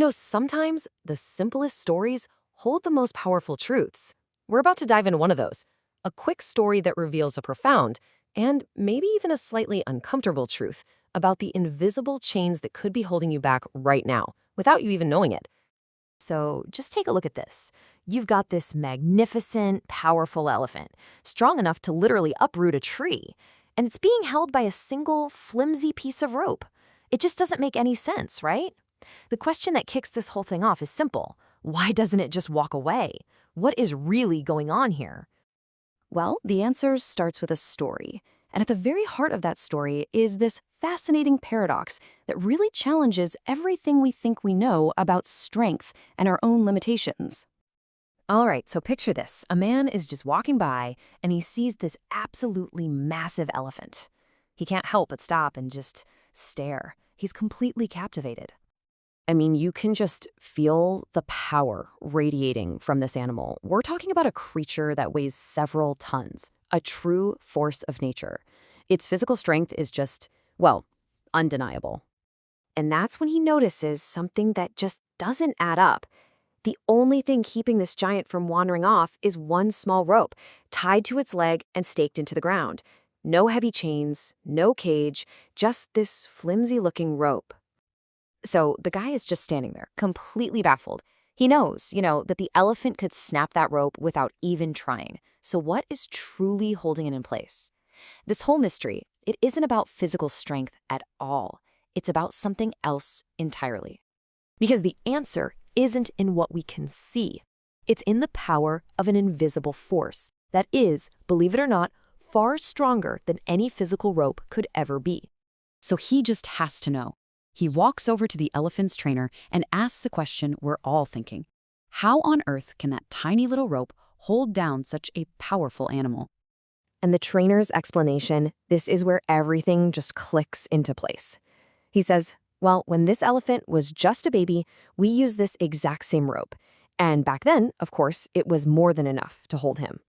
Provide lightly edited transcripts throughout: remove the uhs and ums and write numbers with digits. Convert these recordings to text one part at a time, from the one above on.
Sometimes the simplest stories hold the most powerful truths. We're about to dive into one of those. A quick story that reveals a profound, and maybe even a slightly uncomfortable truth about the invisible chains that could be holding you back right now, without you even knowing it. So just take a look at this. You've got this magnificent, powerful elephant, strong enough to literally uproot a tree, and it's being held by a single, flimsy piece of rope. It just doesn't make any sense, right? The question that kicks this whole thing off is simple. Why doesn't it just walk away? What is really going on here? Well, the answer starts with a story. And at the very heart of that story is this fascinating paradox that really challenges everything we think we know about strength and our own limitations. All right, so picture this. A man is just walking by and he sees this absolutely massive elephant. He can't help but stop and just stare. He's completely captivated. I mean, you can just feel the power radiating from this animal. We're talking about a creature that weighs several tons, a true force of nature. Its physical strength is just, well, undeniable. And that's when he notices something that just doesn't add up. The only thing keeping this giant from wandering off is one small rope tied to its leg and staked into the ground. No heavy chains, no cage, just this flimsy-looking rope. So the guy is just standing there, completely baffled. He knows, that the elephant could snap that rope without even trying. So what is truly holding it in place? This whole mystery, it isn't about physical strength at all. It's about something else entirely. Because the answer isn't in what we can see. It's in the power of an invisible force that is, believe it or not, far stronger than any physical rope could ever be. So he just has to know. He walks over to the elephant's trainer and asks a question we're all thinking. How on earth can that tiny little rope hold down such a powerful animal? And the trainer's explanation, this is where everything just clicks into place. He says, well, when this elephant was just a baby, we used this exact same rope. And back then, of course, it was more than enough to hold him.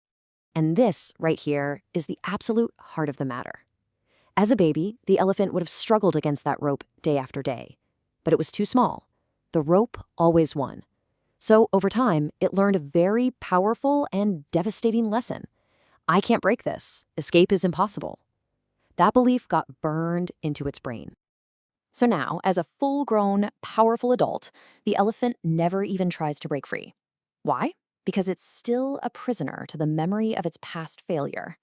And this right here is the absolute heart of the matter. As a baby, the elephant would have struggled against that rope day after day. But it was too small. The rope always won. So over time, it learned a very powerful and devastating lesson. I can't break this. Escape is impossible. That belief got burned into its brain. So now, as a full-grown, powerful adult, the elephant never even tries to break free. Why? Because it's still a prisoner to the memory of its past failure.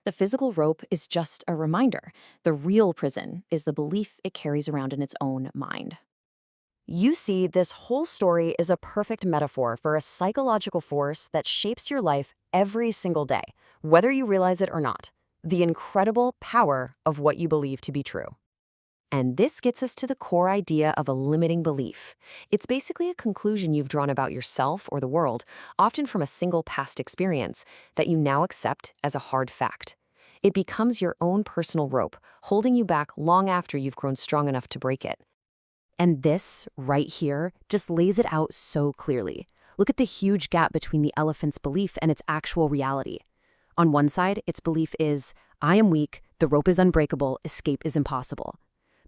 The physical rope is just a reminder. The real prison is the belief it carries around in its own mind. You see, this whole story is a perfect metaphor for a psychological force that shapes your life every single day, whether you realize it or not. The incredible power of what you believe to be true. And this gets us to the core idea of a limiting belief. It's basically a conclusion you've drawn about yourself or the world, often from a single past experience, that you now accept as a hard fact. It becomes your own personal rope, holding you back long after you've grown strong enough to break it. And this, right here, just lays it out so clearly. Look at the huge gap between the elephant's belief and its actual reality. On one side, its belief is, I am weak, the rope is unbreakable, escape is impossible.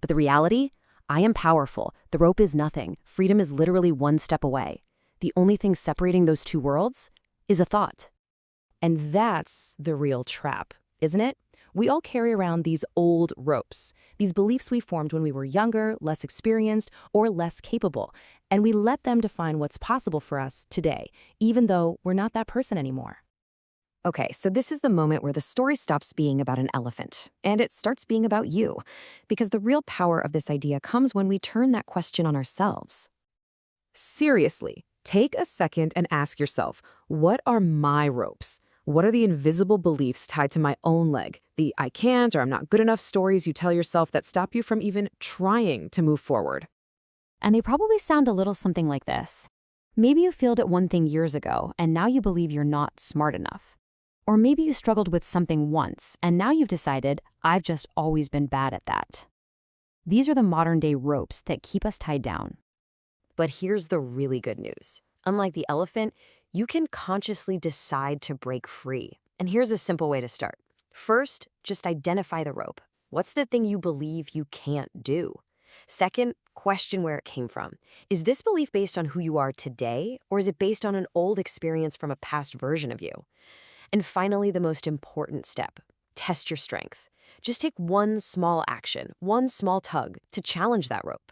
But the reality? I am powerful. The rope is nothing. Freedom is literally one step away. The only thing separating those two worlds is a thought. And that's the real trap, isn't it? We all carry around these old ropes, these beliefs we formed when we were younger, less experienced, or less capable, and we let them define what's possible for us today, even though we're not that person anymore. Okay, so this is the moment where the story stops being about an elephant, and it starts being about you, because the real power of this idea comes when we turn that question on ourselves. Seriously, take a second and ask yourself, what are my ropes? What are the invisible beliefs tied to my own leg, the I can't or I'm not good enough stories you tell yourself that stop you from even trying to move forward? And they probably sound a little something like this. Maybe you failed at one thing years ago, and now you believe you're not smart enough. Or maybe you struggled with something once, and now you've decided, I've just always been bad at that. These are the modern-day ropes that keep us tied down. But here's the really good news. Unlike the elephant, you can consciously decide to break free. And here's a simple way to start. First, just identify the rope. What's the thing you believe you can't do? Second, question where it came from. Is this belief based on who you are today, or is it based on an old experience from a past version of you? And finally, the most important step, test your strength. Just take one small action, one small tug to challenge that rope.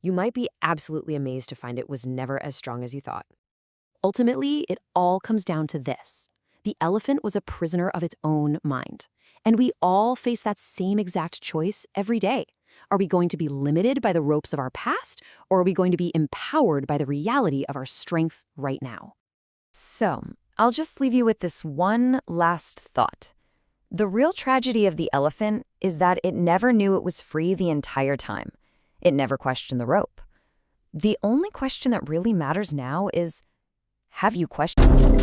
You might be absolutely amazed to find it was never as strong as you thought. Ultimately, it all comes down to this. The elephant was a prisoner of its own mind. And we all face that same exact choice every day. Are we going to be limited by the ropes of our past, or are we going to be empowered by the reality of our strength right now? So, I'll just leave you with this one last thought. The real tragedy of the elephant is that it never knew it was free the entire time. It never questioned the rope. The only question that really matters now is, have you questioned?